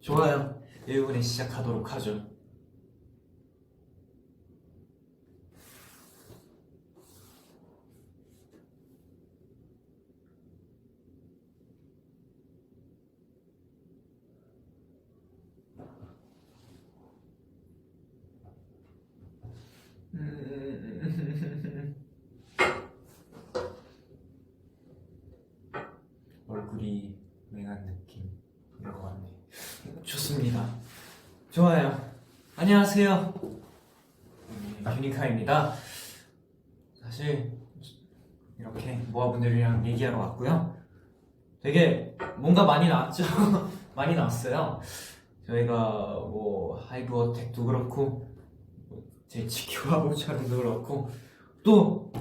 좋아요. 1분에 시작하도록 하죠. 얼굴이 맹한 느낌 이런 것 같네. 좋습니다. 좋아요. 안녕하세요. 유니카입니다. 사실 이렇게 모아분들이랑 얘기하러 왔고요. 되게 뭔가 많이 나왔죠. 많이 나왔어요. 저희가 뭐 하이브 어택도 그렇고 제 지키와보 촬영도 그렇고 또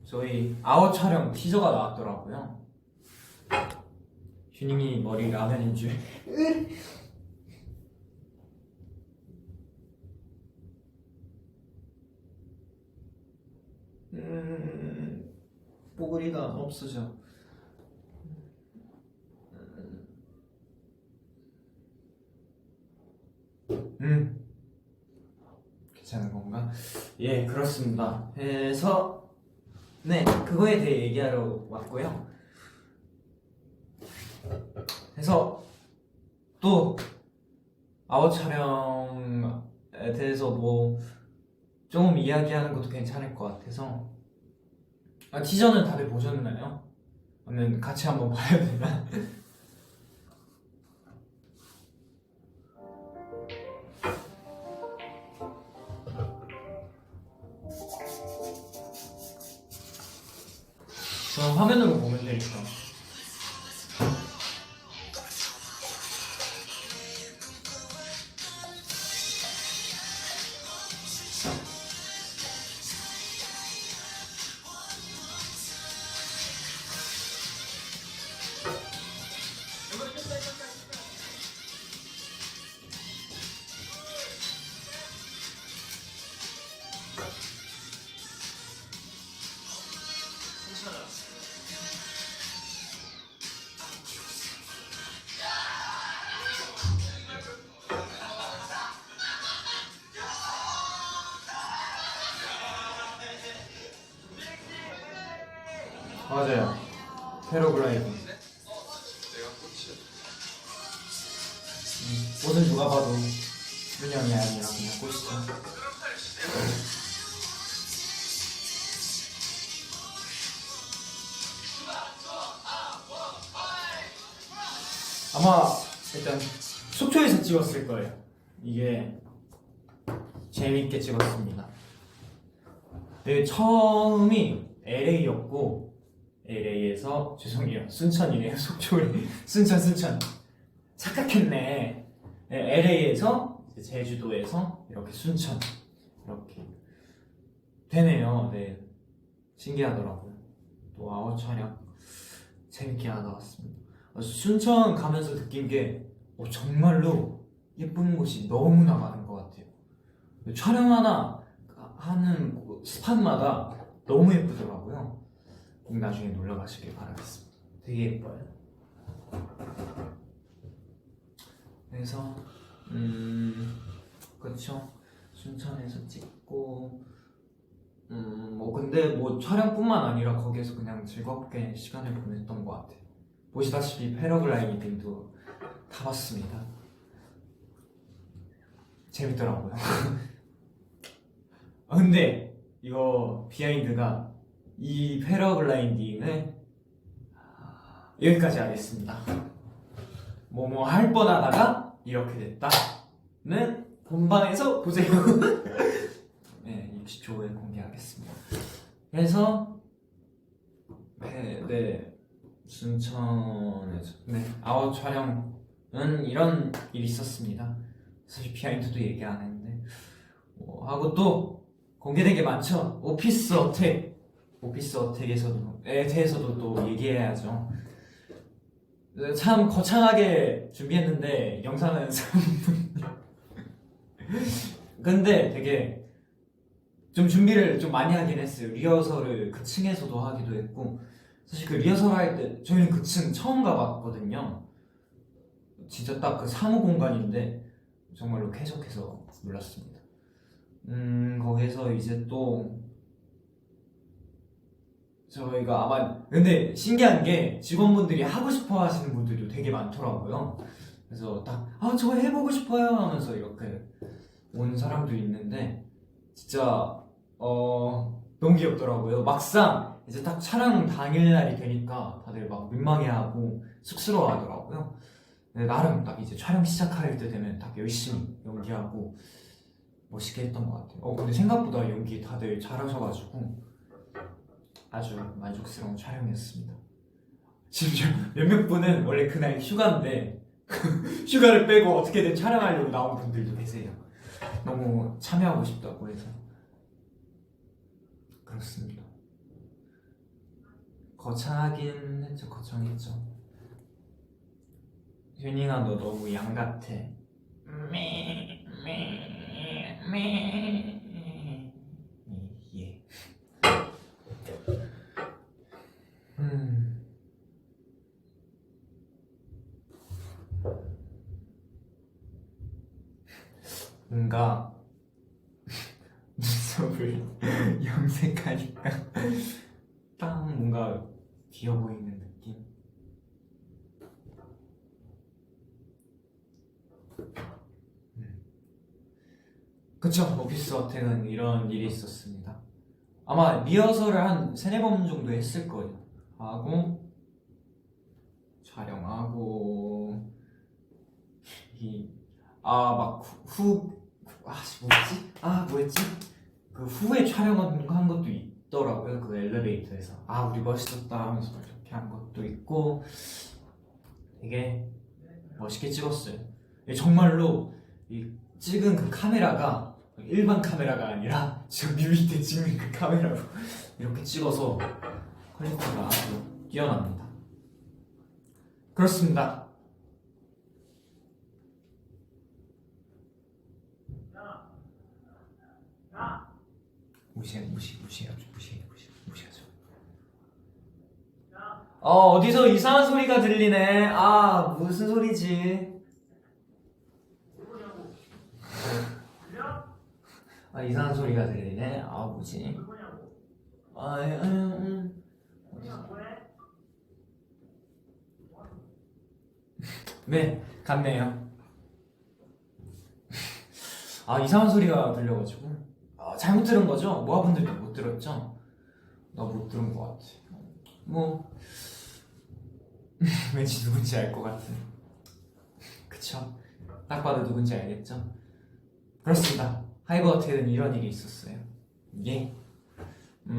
저희 아웃 촬영 티저가 나왔더라고요. 휴닝이 머리 라면인 줄. 뽀글이가 없어져. 괜찮은 건가? 예, 그렇습니다. 해서 네, 그거에 대해 얘기하러 왔고요. 그래서 또 아웃 촬영에 대해서 뭐 조금 이야기하는 것도 괜찮을 것 같아서. 티저는 다들 보셨나요? 그러면 같이 한번 봐야 되나? 저 화면으로 보면 되니까. 맞아요. 패러글라이딩. 옷은 누가 봐도 준영이 아니라 그냥 꽃이죠. 아마 일단 속초에서 찍었을 거예요. 이게 재밌게 찍었습니다. 네, 처음이 LA였고 LA에서 죄송해요. 순천이네요. 속초에 순천 착각했네. 네, LA에서 제주도에서 이렇게 순천 이렇게 되네요. 네, 신기하더라고요. 또 아웃 촬영 재밌게 하다 왔습니다. 순천 가면서 느낀 게 정말로 예쁜 곳이 너무나 많은 것 같아요. 촬영 하나 하는 스팟마다 너무 예쁘더라고요. 꼭 나중에 놀러 가시길 바라겠습니다. 되게 예뻐요. 그래서 그쵸, 순천에서 찍고 뭐 근데 뭐 촬영뿐만 아니라 거기에서 그냥 즐겁게 시간을 보냈던 것 같아요. 보시다시피 패러글라이딩도 타봤습니다. 재밌더라고요. 근데 이거 비하인드가 이 패러글라이딩을 여기까지 하겠습니다. 뭐뭐 할 뻔하다가 이렇게 됐다는 본방에서 보세요. 네, 60초에 공개하겠습니다. 그래서 네, 순천에서 아웃 촬영은 이런 일이 있었습니다. 사실 비하인드도 얘기 안 했는데 하고 또 공개된 게 많죠. 오피스 어택에 대해서도 또 얘기해야죠. 참 거창하게 준비했는데 영상은 3분. 근데 되게 좀 준비를 좀 많이 하긴 했어요. 리허설을 그 층에서도 하기도 했고, 사실 그 리허설 할 때 저희는 그 층 처음 가봤거든요. 진짜 딱 그 사무 공간인데 정말로 쾌적해서 놀랐습니다. 거기서 이제 또 저희가 아마, 근데 신기한 게 직원분들이 하고 싶어 하시는 분들도 되게 많더라고요. 그래서 딱 저 해보고 싶어요 하면서 이렇게 온 사람도 있는데 진짜 너무 귀엽더라고요. 막상 이제 딱 촬영 당일날이 되니까 다들 막 민망해하고 쑥스러워하더라고요. 근데 나름 딱 이제 촬영 시작할 때 되면 딱 열심히 연기하고 멋있게 했던 것 같아요. 근데 생각보다 연기 다들 잘하셔가지고 아주 만족스러운 촬영이었습니다. 심지어 몇몇 분은 원래 그날 휴가인데 휴가를 빼고 어떻게든 촬영하려고 나온 분들도 계세요. 너무 참여하고 싶다고 해서. 그렇습니다. 거창하긴 했죠. 거창했죠. 윤이가 너 너무 양 같아. 예. 뭔가 눈썹을 염색하니까 딱 뭔가 귀여 보이는 느낌. 그쵸. 오피스 어택은 이런 일이 있었습니다. 아마 리허설을 한 3-4번 정도 했을 거예요. 하고 촬영하고 뭐였지? 그 후에 촬영한 것도 있더라고요. 그 엘리베이터에서 우리 멋있었다 하면서 이렇게 한 것도 있고 되게 멋있게 찍었어요. 정말로 이 찍은 그 카메라가 일반 카메라가 아니라 저 뮤비 때 찍는 그 카메라로 이렇게 찍어서 퀄리티가 아주 뛰어납니다. 그렇습니다. 무시하죠. 어디서 이상한 소리가 들리네. 무슨 소리지? 이상한 소리가 들리네. 뭐지? 네, 갔네요. 이상한 소리가 들려가지고 잘못 들은 거죠? 모아분들도 못 들었죠? 나 못 들은 것 같아. 왠지 누군지 알 것 같은. 그쵸? 딱 봐도 누군지 알겠죠? 그렇습니다. 하이브 어택은 이런 일이 있었어요. 이게 또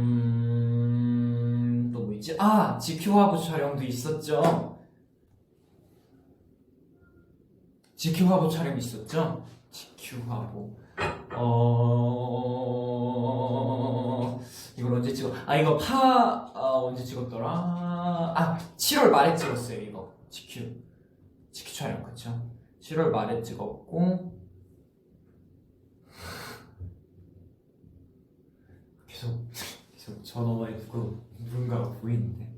뭐 있지? GQ 화보 촬영도 있었죠. GQ 화보 촬영 있었죠? GQ 화보. 이걸 언제 찍어? 이거 언제 찍었더라? 7월 말에 찍었어요. 이거 GQ 촬영. 그쵸? 7월 말에 찍었고 계속 저 너머에 누군가가 보이는데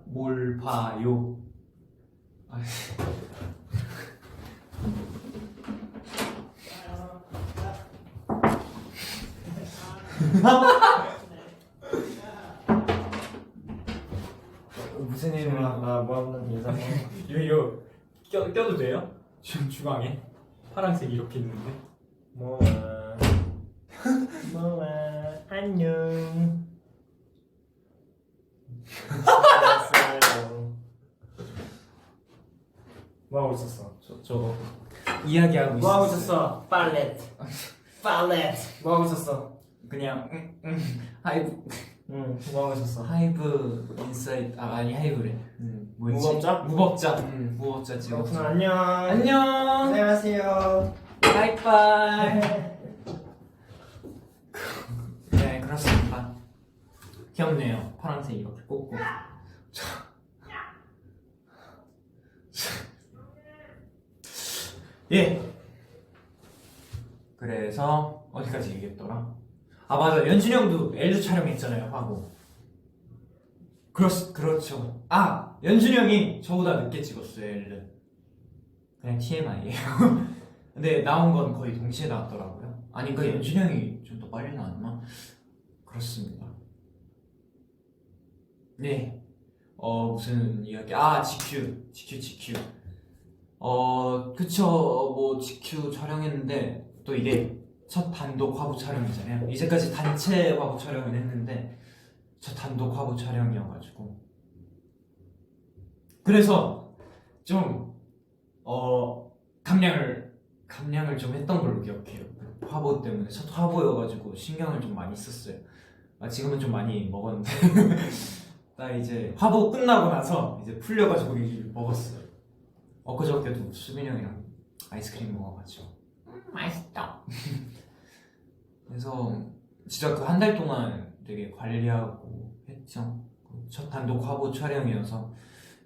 뭘 봐요? 무슨 일을 나 뭐하는 인사. 이거 껴도 돼요? 지금 주방에 파란색 이렇게 있는데. 뭐야 안녕. 뭐하고 있었어? 저 이야기하고 있었어요. 뭐하고 있었어? 팔렛. 뭐하고 있었어? 그냥 하이브 뭐하고 있었어? 하이브 인사이트 하이브래. 뭐였지? 무법자? 무법자. 음. 무법자 찍었죠. 그렇구나. 안녕. 안녕. 안녕하세요. 바이바이. 네, 그렇습니다. 귀엽네요. 파란색 이렇게 꽂고. 예. 그래서 어디까지 얘기했더라? 아 맞아, 연준이 형도 엘드 촬영했잖아요 하고. 그렇죠. 아, 연준이 형이 저보다 늦게 찍었어요 엘드. 그냥 TMI예요. 근데 나온 건 거의 동시에 나왔더라고요. 아니 그 연준이 형이 좀 더 빨리 나왔나? 그렇습니다. 네. 무슨 이야기? 아, GQ. 그쵸. 뭐 GQ 촬영했는데 또 이게 첫 단독 화보 촬영이잖아요. 이제까지 단체 화보 촬영을 했는데 첫 단독 화보 촬영이어가지고 그래서 좀 감량을 좀 했던 걸로 기억해요. 화보 때문에 첫 화보여가지고 신경을 좀 많이 썼어요. 지금은 좀 많이 먹었는데 나 이제 화보 끝나고 나서 이제 풀려가지고 이걸 먹었어요. 엊그저께도 수빈이 형이랑 아이스크림 먹어가지고 맛있다. 그래서 진짜 그 한 달 동안 되게 관리하고 했죠. 첫 단독 화보 촬영이어서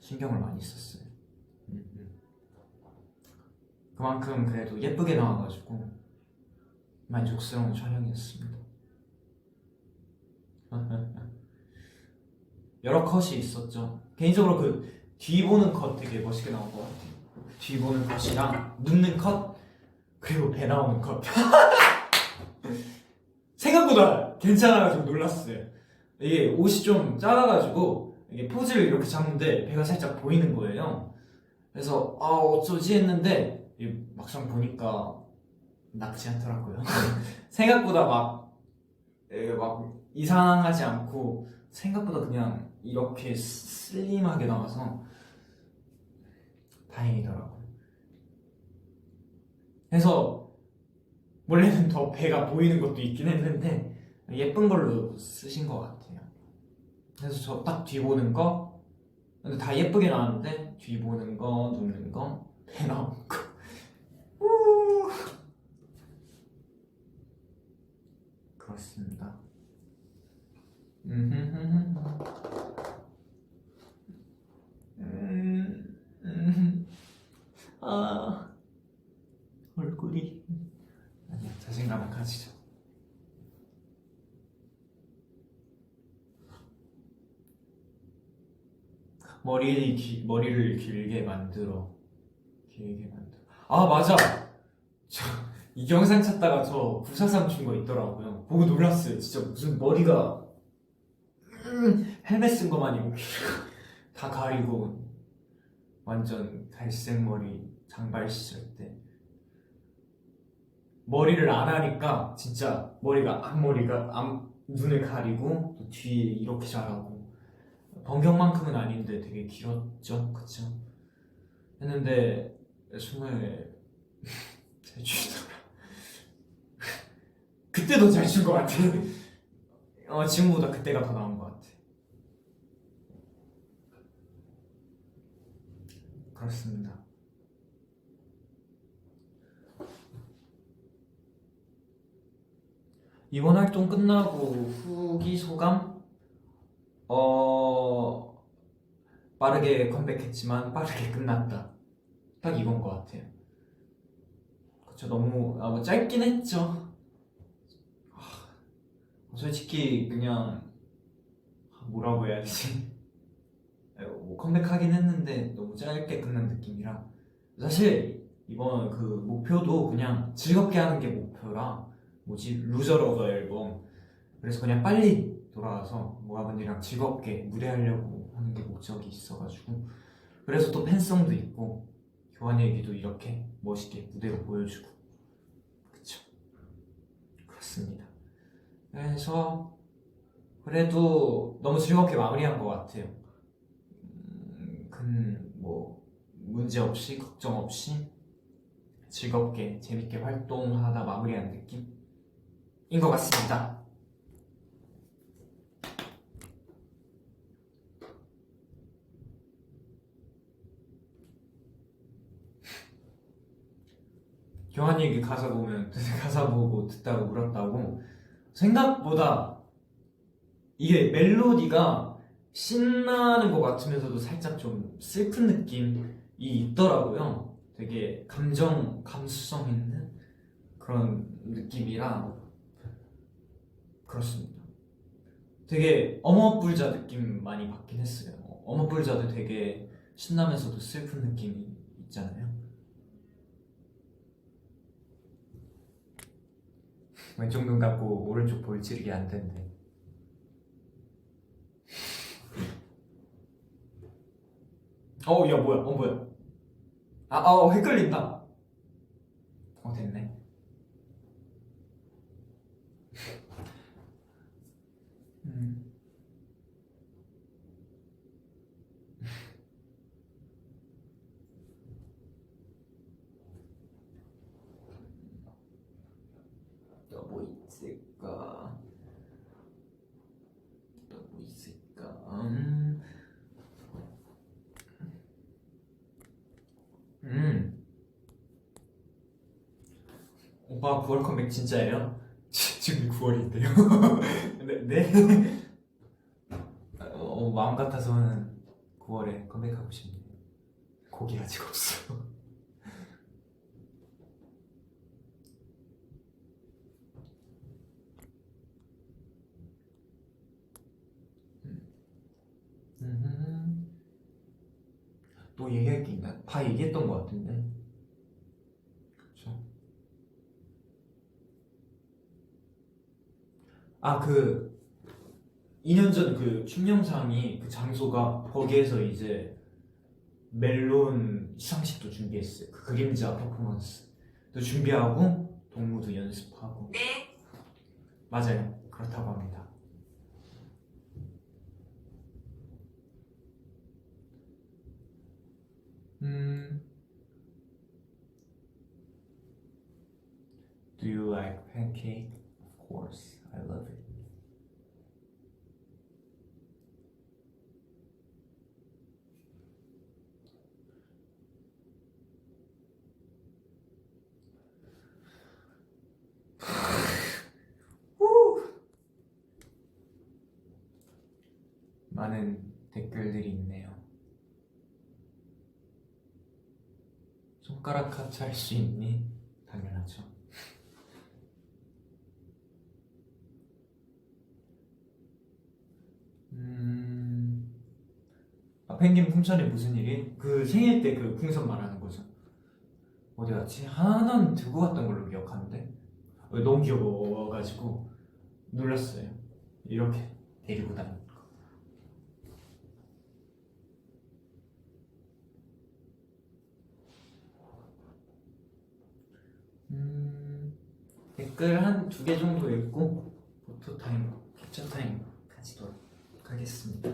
신경을 많이 썼어요. 그만큼 그래도 예쁘게 나와가지고 만족스러운 촬영이었습니다. 여러 컷이 있었죠. 개인적으로 그 뒤 보는 컷 되게 멋있게 나온 것 같아요. 뒤 보는 컷이랑 눕는 컷 그리고 배 나오는 컷 생각보다 괜찮아가지고 놀랐어요. 이게 옷이 좀 작아가지고 이게 포즈를 이렇게 잡는데 배가 살짝 보이는 거예요. 그래서 어쩌지 했는데 막상 보니까 낫지 않더라고요. 생각보다 막 이상하지 않고 생각보다 그냥 이렇게 슬림하게 나와서 다행이더라고요. 그래서 원래는 더 배가 보이는 것도 있긴 했는데 예쁜 걸로 쓰신 것 같아요. 그래서 저 딱 뒤 보는 거 근데 다 예쁘게 나왔는데 뒤 보는 거, 눕는 거, 배 나오는 거 그렇습니다. 얼굴이 아니야, 자신감을 가지죠. 머리를 길게 만들어. 아 맞아. 이 영상 찾다가 저 943 준 거 있더라고요. 보고 놀랐어요. 진짜 무슨 머리가 헬멧 쓴 거 마냥 다 가리고 완전 갈색 머리 장발 시절 때 머리를 안 하니까 진짜 앞머리가 눈을 가리고 또 뒤에 이렇게 자라고 번경만큼은 아닌데 되게 길었죠, 그쵸? 했는데 정말 잘 추시더라. 그때도 잘 춘 것 같아. 지금보다 그때가 더 나은 것 같아. 그렇습니다. 이번 활동 끝나고 후기 소감? 빠르게 컴백했지만 빠르게 끝났다. 딱 이건 것 같아요. 그쵸, 너무 뭐 짧긴 했죠. 솔직히 그냥 뭐라고 해야 되지? 뭐 컴백하긴 했는데 너무 짧게 끝난 느낌이라 사실 이번 그 목표도 그냥 즐겁게 하는 게 목표라 루저 러버 앨범 그래서 그냥 빨리 돌아와서 모아분들이랑 즐겁게 무대하려고 하는 게 목적이 있어가지고 그래서 또 팬송도 있고 교환 얘기도 이렇게 멋있게 무대로 보여주고 그쵸 그렇습니다. 그래서 그래도 너무 즐겁게 마무리한 것 같아요. 뭐 문제 없이 걱정 없이 즐겁게 재밌게 활동하다 마무리한 느낌인 것 같습니다. 교환 얘기 가사 보면 가사 보고 듣다가 울었다고. 생각보다 이게 멜로디가 신나는 것 같으면서도 살짝 좀 슬픈 느낌이 있더라고요. 되게 감수성 있는 그런 느낌이라 그렇습니다. 되게 어머불자 느낌 많이 받긴 했어요. 어머불자도 되게 신나면서도 슬픈 느낌이 있잖아요. 왼쪽 눈 감고 오른쪽 볼 찌르기 안 된대. 야 뭐야? 뭐야? 헷갈린다. 됐네. 음. 또 뭐 있을까? 또 뭐 있을까? 오빠 9월 컴백 진짜예요? 지금 9월인데요. 네? 마음 같아서는 9월에 컴백하고 싶네요. 곡이 아직 없어. 또 얘기할 게 있나? 다 얘기했던 것 같은데. 그쵸? 2년 전 그 춤 영상이 그 장소가 거기에서 이제 멜론 시상식도 준비했어요. 그 그림자 퍼포먼스도 준비하고 동무도 연습하고. 네. 맞아요. 그렇다고 합니다. Do you like pancake? Of course, I love it. 많은 댓글들이 있네요. 손가락 같이 할 수 있니? 당연하죠. 펭귄 풍선이 무슨 일이? 그 생일 때 그 풍선 말하는 거죠. 어디 갔지? 하나는 들고 갔던 걸로 기억하는데 너무 귀여워가지고 놀랐어요. 이렇게 데리고 다니는 거. 댓글 한 2개 정도 읽고 포토타임, 캡처타임 가지도록 하겠습니다.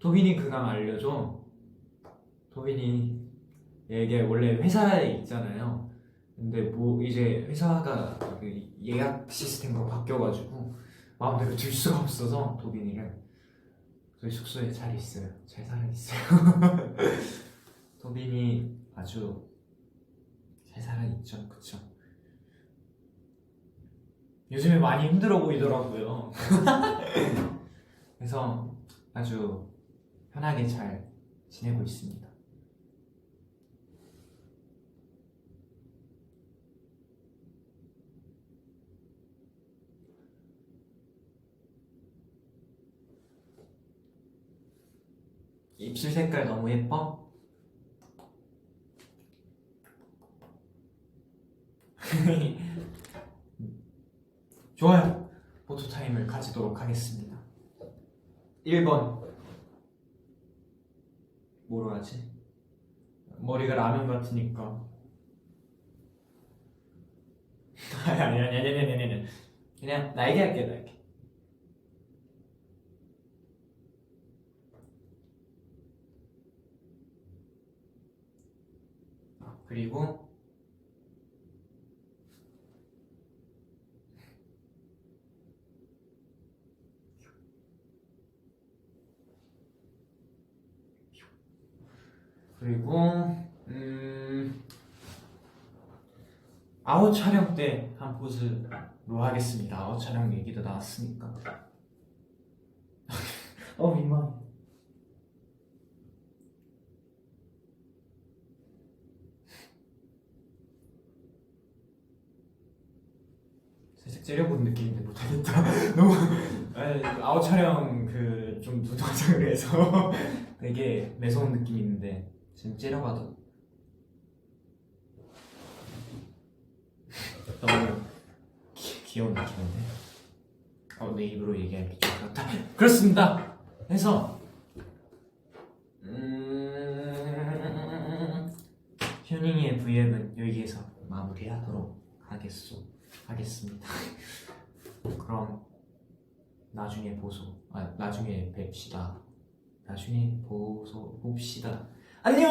도빈이 근황 알려줘. 도빈이 이게 원래 회사에 있잖아요. 근데 뭐 이제 회사가 그 예약 시스템으로 바뀌어가지고 마음대로 둘 수가 없어서 도빈이를 저희 숙소에 잘 있어요. 잘 살아있어요. 도빈이 아주 잘 살아있죠. 그쵸? 요즘에 많이 힘들어 보이더라고요. 그래서 아주 편하게 잘 지내고 있습니다. 입술 색깔 너무 예뻐? 좋아요. 포토타임을 가지도록 하겠습니다. 1번 뭐로 하지? 머리가 라면 같으니까 아니 그냥 날개 할게. 날개. 그리고 그리고 아웃 촬영 때 한 포즈로 하겠습니다. 아웃 촬영 얘기도 나왔으니까. 민망해. 살짝 째려본 느낌인데 못하겠다. 너무 아웃 촬영 그 좀 누동작을 해서 되게 매서운 느낌이 있는데 지금 째려봐도 너무 귀여운 느낌인데. 내 입으로 얘기하기 좀 그렇다. 그렇습니다. 해서 휴닝의 V앱은 여기에서 마무리하도록 하겠습니다. 그럼 나중에 봅시다. 안녕.